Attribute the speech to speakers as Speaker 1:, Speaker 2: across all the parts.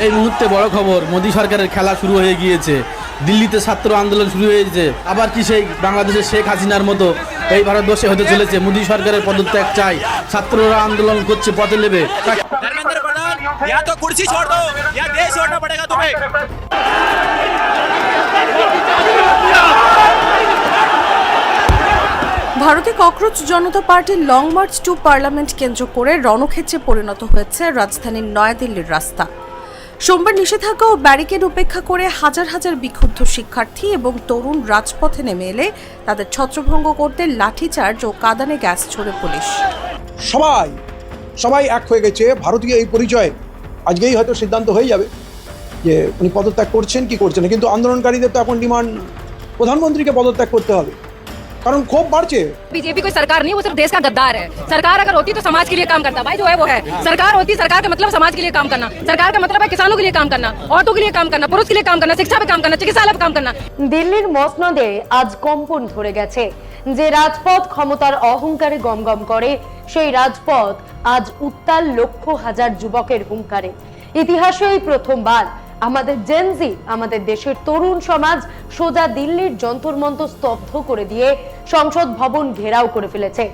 Speaker 1: এই মুহূর্তে বড় খবর, মোদী সরকারের খেলা শুরু হয়ে গিয়েছে। দিল্লিতে ছাত্র আন্দোলন শুরু হয়েছে। আবার কি সেই বাংলাদেশের শেখ হাসিনার মতো এই ভারতবর্ষে হতে চলেছে? মোদী সরকারের পদত্যাগ চাই, ছাত্ররা আন্দোলন করছে, পথে নেবে।
Speaker 2: धर्मेंद्र प्रधान, या तो कुर्सी छोड़ दो या देश छोड़ना पड़ेगा तुम्हें।
Speaker 3: ভারতে ককরোচ জনতা পার্টির লং মার্চ টু পার্লামেন্ট কেন্দ্র করে রণক্ষেত্রে পরিণত হয়েছে রাজধানীর নয়াদিল্লির রাস্তা। সোমবার নিষেধাজ্ঞা ও ব্যারিকেড উপেক্ষা করে হাজার হাজার বিক্ষুব্ধ শিক্ষার্থী এবং তরুণ রাজপথে নেমে এলে তাদের ছত্রভঙ্গ করতে লাঠিচার্জ ও কাঁদানে গ্যাস ছোড়ে পুলিশ।
Speaker 4: সবাই এক হয়ে গেছে ভারতীয় এই পরিচয়ে। আজকেই হয়তো সিদ্ধান্ত হয়ে যাবে যে উনি পদত্যাগ করছেন কি করছেন না, কিন্তু আন্দোলনকারীদের তো এখন ডিমান্ড প্রধানমন্ত্রীকে পদত্যাগ করতে হবে, কারণ ক্ষোভ বাড়ছে।
Speaker 5: बीजेपी कोई सरकार नहीं, वो सिर्फ देश का गद्दार है। सरकार अगर होती तो समाज के लिए काम करता, भाई जो है वो है। सरकार होती, सरकार का मतलब समाज के लिए काम करना, सरकार का मतलब है किसानों के लिए काम करना, औरतों के लिए काम करना, पुरुष के लिए काम करना, शिक्षा पे काम करना, चिकित्सालय पे काम करना।
Speaker 6: দিল্লির মসনদে আজ কম্পন ধরে গেছে। যে রাজপথ ক্ষমতার অহংকারে গমগম করে, সেই রাজপথ আজ উত্তাল লক্ষ হাজার যুবকের হুঙ্কারে। ইতিহাসে এই প্রথমবার আমাদের জেনজি, আমাদের দেশের তরুণ সমাজ সোজা দিল্লির যন্তর মন্তর স্তব্ধ করে দিয়ে সংসদ ভবন ঘেরাও করে ফেলেছে।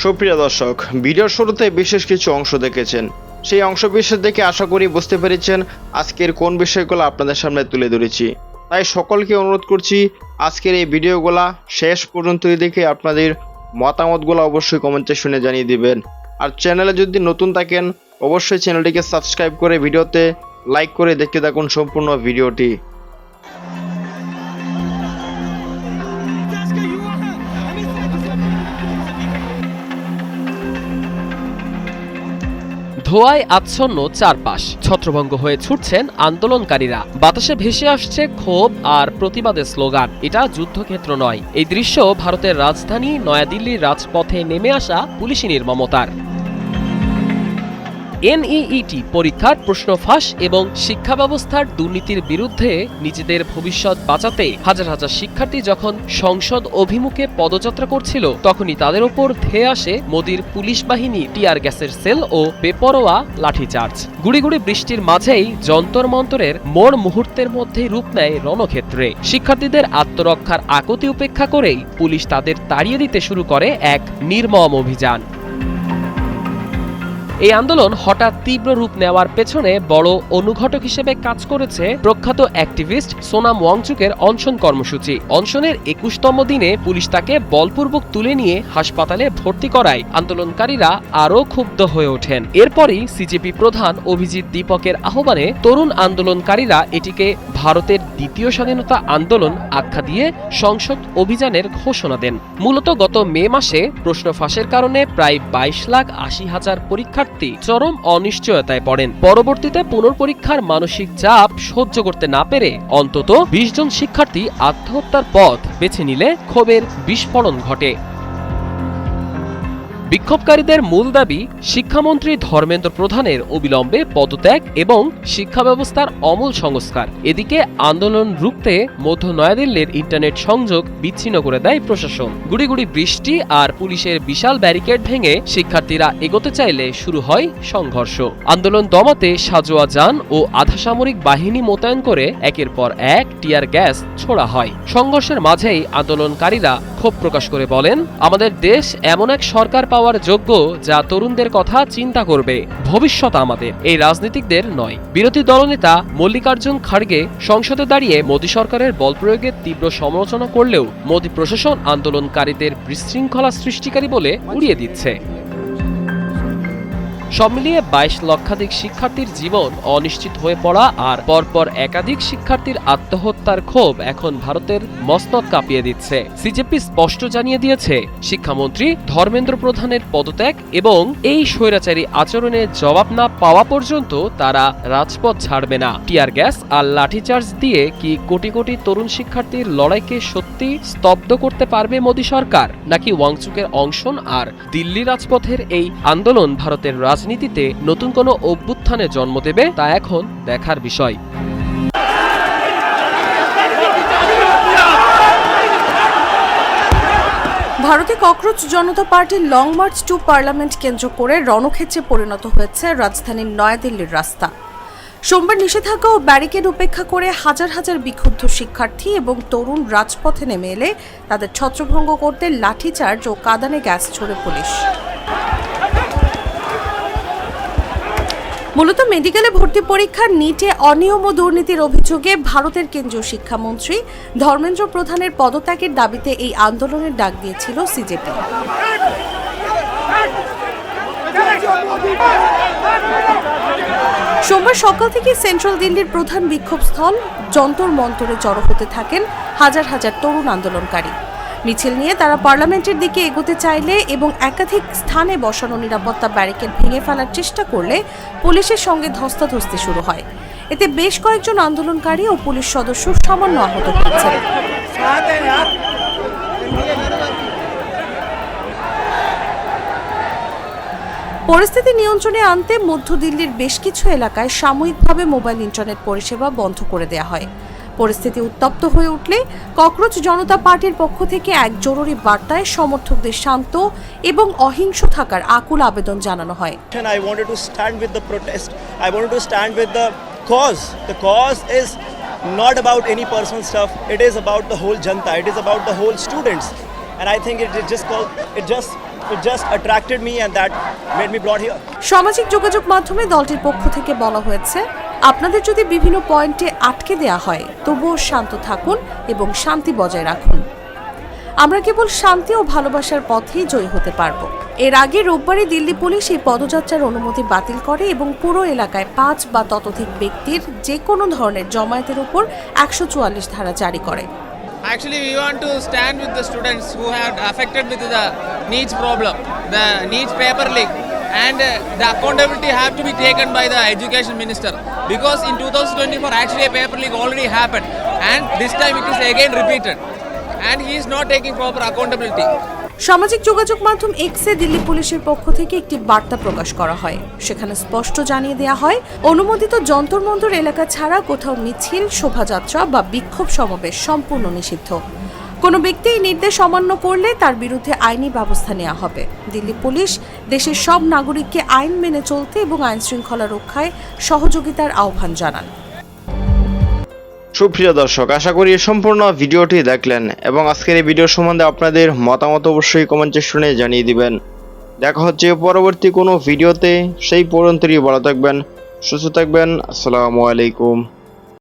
Speaker 7: সুপ্রিয় দর্শক, ভিডিওর শুরুতে বিশেষ কিছু অংশ দেখেছেন। সেই অংশ বিশেষ দেখে আশা করি বুঝতে পেরেছেন আজকের কোন বিষয়গুলো আপনাদের সামনে তুলে ধরেছি। তাই সকলকে অনুরোধ করছি আজকের এই ভিডিওগুলা শেষ পর্যন্ত দেখে আপনাদের মতামতগুলো অবশ্যই কমেন্টে শুনে জানিয়ে দিবেন। আর চ্যানেলে যদি নতুন থাকেন অবশ্যই চ্যানেলটিকে সাবস্ক্রাইব করে ভিডিওতে লাইক করে দেখতে থাকুন সম্পূর্ণ ভিডিওটি।
Speaker 8: ধোঁয়ায় আচ্ছন্ন চারপাশ, ছত্রভঙ্গ হয়ে ছুটছেন আন্দোলনকারীরা। বাতাসে ভেসে আসছে ক্ষোভ আর প্রতিবাদের স্লোগান। এটা যুদ্ধক্ষেত্র নয়, এই দৃশ্য ভারতের রাজধানী নয়াদিল্লির রাজপথে নেমে আসা পুলিশি নির্মমতার। এনইইটি পরীক্ষার প্রশ্ন ফাঁস এবং শিক্ষা ব্যবস্থার দুর্নীতির বিরুদ্ধে নিজেদের ভবিষ্যৎ বাঁচাতে হাজার হাজার শিক্ষার্থী যখন সংসদ অভিমুখে পদযাত্রা করছিল, তখনই তাদের ওপর ধেয়ে আসে মোদির পুলিশ বাহিনী, টিয়ার গ্যাসের সেল ও বেপরোয়া লাঠিচার্জ। গুড়ি গুড়ি বৃষ্টির মাঝেই যন্তর মন্তরের মোড় মুহূর্তের মধ্যেই রূপ নেয় রণক্ষেত্রে। শিক্ষার্থীদের আত্মরক্ষার আকুতি উপেক্ষা করেই পুলিশ তাদের তাড়িয়ে দিতে শুরু করে এক নির্মম অভিযান। এই আন্দোলন হঠাৎ তীব্র রূপ নেওয়ার পেছনে বড় অনুঘটক হিসেবে কাজ করেছে প্রখ্যাত অ্যাক্টিভিস্ট সোনাম ওয়াংচুকের অনশন কর্মসূচি। অনশনের ২১তম দিনে পুলিশ তাকে বলপূর্বক তুলে নিয়ে হাসপাতালে ভর্তি করায় আন্দোলনকারীরা আরও ক্ষুব্ধ হয়ে ওঠেন। এরপরই সিজেপি প্রধান অভিজিৎ দীপকের আহ্বানে তরুণ আন্দোলনকারীরা এটিকে ভারতের দ্বিতীয় স্বাধীনতা আন্দোলন আখ্যা দিয়ে সংসদ অভিযানের ঘোষণা দেন। মূলত গত মে মাসে প্রশ্ন ফাঁসের কারণে প্রায় ২২,৮০,০০০ পরীক্ষার্থী চরম অনিশ্চয়তায় পড়েন। পরবর্তীতে পুনর্পরীক্ষার মানসিক চাপ সহ্য করতে না পেরে অন্তত ২০ জন শিক্ষার্থী আত্মহত্যার পথ বেছে নিলে ক্ষোভের বিস্ফোরণ ঘটে। বিক্ষোভকারীদের মূল দাবি শিক্ষামন্ত্রী ধর্মেন্দ্র প্রধানের অবিলম্বে পদত্যাগ এবং শিক্ষা ব্যবস্থার আমূল সংস্কার। এদিকে আন্দোলন রুখতে মধ্য নয়াদিল্লির ইন্টারনেট সংযোগ বিচ্ছিন্ন করে দেয় প্রশাসন। গুড়ি গুড়ি বৃষ্টি আর পুলিশের বিশাল ব্যারিকেড ভেঙে শিক্ষার্থীরা এগোতে চাইলে শুরু হয় সংঘর্ষ। আন্দোলন দমাতে সাজোয়া যান ও আধাসামরিক বাহিনী মোতায়েন করে একের পর এক টিয়ার গ্যাস ছোড়া হয়। সংঘর্ষের মাঝেই আন্দোলনকারীরা ক্ষোভ প্রকাশ করে বলেন, আমাদের দেশ এমন এক সরকার পাওয়ার যোগ্য যা তরুণদের কথা চিন্তা করবে, ভবিষ্যৎ আমাদের, এই রাজনীতিকদের নয়। বিরোধী দলনেতা মল্লিকার্জুন খাড়গে সংসদে দাঁড়িয়ে মোদী সরকারের বল প্রয়োগের তীব্র সমালোচনা করলেও মোদী প্রশাসন আন্দোলনকারীদের বিশৃঙ্খলা সৃষ্টিকারী বলে উড়িয়ে দিচ্ছে। সব মিলিয়ে ২২ লক্ষাধিক শিক্ষার্থীর জীবন অনিশ্চিত হয়ে পড়া আর পরপর একাধিক শিক্ষার্থীর আত্মহত্যার ক্ষোভ এখন ভারতের মসনদ কাঁপিয়ে দিচ্ছে। সিজেপি স্পষ্ট জানিয়ে দিয়েছে, শিক্ষামন্ত্রী ধর্মেন্দ্র প্রধানের পদত্যাগ এবং এই স্বৈরাচারী আচরণের জবাব না পাওয়া পর্যন্ত তারা রাজপথ ছাড়বে না। টিয়ার গ্যাস আর লাঠিচার্জ দিয়ে কি কোটি কোটি তরুণ শিক্ষার্থীর লড়াইকে সত্যি স্তব্ধ করতে পারবে মোদী সরকার, নাকি ওয়াংচুকের অনশন আর দিল্লি রাজপথের এই আন্দোলন ভারতের রাজনীতিতে নতুন কোনো অভ্যুত্থানে জন্ম দেবে, তা এখন দেখার বিষয়।
Speaker 3: ভারতে ককরোচ জনতা পার্টির লং মার্চ টু পার্লামেন্ট কেন্দ্র করে রণক্ষেত্রে পরিণত হয়েছে রাজধানীর নয়াদিল্লির রাস্তা। সোমবার নিষেধাজ্ঞা ও ব্যারিকেড উপেক্ষা করে হাজার হাজার বিক্ষুব্ধ শিক্ষার্থী এবং তরুণ রাজপথে নেমে এলে তাদের ছত্রভঙ্গ করতে লাঠিচার্জ ও কাঁদানে গ্যাস ছোড়ে পুলিশ। মূলত মেডিকেলে ভর্তি পরীক্ষার নিটে অনিয়ম ও দুর্নীতির অভিযোগে ভারতের কেন্দ্রীয় শিক্ষামন্ত্রী ধর্মেন্দ্র প্রধানের পদত্যাগের দাবিতে এই আন্দোলনের ডাক দিয়েছিল সিজেপি। সোমবার সকাল থেকে সেন্ট্রাল দিল্লির প্রধান বিক্ষোভস্থল যন্তর মন্তরে জড়ো হতে থাকেন হাজার হাজার তরুণ আন্দোলনকারী। মিছিল নিয়ে তারা পার্লামেন্টের দিকে এগোতে চাইলে এবং একাধিক স্থানে বসানো নিরাপত্তা ব্যারিকেড ভেঙে ফেলার চেষ্টা করলে পুলিশের সঙ্গে ধস্তাধস্তি শুরু হয়। এতে বেশ কয়েকজন আন্দোলনকারী ও পুলিশ সদস্য সামান্য আহত হয়েছেন। পরিস্থিতি নিয়ন্ত্রণে আনতে মধ্য দিল্লির বেশ কিছু এলাকায় সাময়িকভাবে মোবাইল ইন্টারনেট পরিষেবা বন্ধ করে দেওয়া হয়। পরিস্থিতি উত্তপ্ত হয়ে উঠলে ককরোচ জনতা পার্টির পক্ষ থেকে এক জরুরি বার্তায় সমর্থকদের শান্ত এবং অহিংস থাকার আকুল আবেদন জানানো হয়।
Speaker 2: I wanted to stand with the protest. I wanted to stand with the cause. The cause is not about any personal stuff. It is about the whole janta. It is about the whole students. And I think it just attracted me and that made me brought here.
Speaker 3: সামাজিক যোগাযোগ মাধ্যমে দলটির পক্ষ থেকে বলা হয়েছে, আপনাদের যদি বিভিন্ন পয়েন্টে আটকে দেয়া হয় তবুও শান্ত থাকুন এবং শান্তি বজায় রাখুন। আমরা কেবল শান্তি ও ভালোবাসার পথেই জয়ী হতে পারব। এর আগে রোববারই দিল্লি পুলিশ এই পদযাত্রার অনুমতি বাতিল করে এবং পুরো এলাকায় 5 বা ততোধিক ব্যক্তির যে কোনো ধরনের জমায়েতের উপর 144 ধারা জারি করে।
Speaker 9: Actually, we want to stand with the students who have affected with the NEET problem, the NEET paper leak, and the accountability have to be taken by the education minister, because in 2024 actually a paper leak already happened, and this time it is again repeated, and he is not taking proper accountability.
Speaker 3: সামাজিক যোগাযোগ মাধ্যম এক্সে দিল্লি পুলিশের পক্ষ থেকে একটি বার্তা প্রকাশ করা হয়। সেখানে স্পষ্ট জানিয়ে দেওয়া হয়, অনুমোদিত যন্তর মন্তর এলাকা ছাড়া কোথাও মিছিল, শোভাযাত্রা বা বিক্ষোভ সমাবেশ সম্পূর্ণ নিষিদ্ধ। কোনো ব্যক্তি এই নির্দেশ অমান্য করলে তার বিরুদ্ধে আইনি ব্যবস্থা নেওয়া হবে। দিল্লি পুলিশ দেশের সব নাগরিককে আইন মেনে চলতে এবং আইন শৃঙ্খলা রক্ষায় সহযোগিতার আহ্বান জানান।
Speaker 7: সুপ্রিয় দর্শক, আশা করি সম্পূর্ণ ভিডিওটি দেখলেন এবং আজকের এই ভিডিও সম্বন্ধে আপনাদের মতামত অবশ্যই কমেন্ট সেকশনে জানিয়ে দিবেন। দেখা হচ্ছে পরবর্তী কোনো ভিডিওতে, সেই পর্যন্তই ভালো থাকবেন, সুস্থ থাকবেন। আসসালামু আলাইকুম।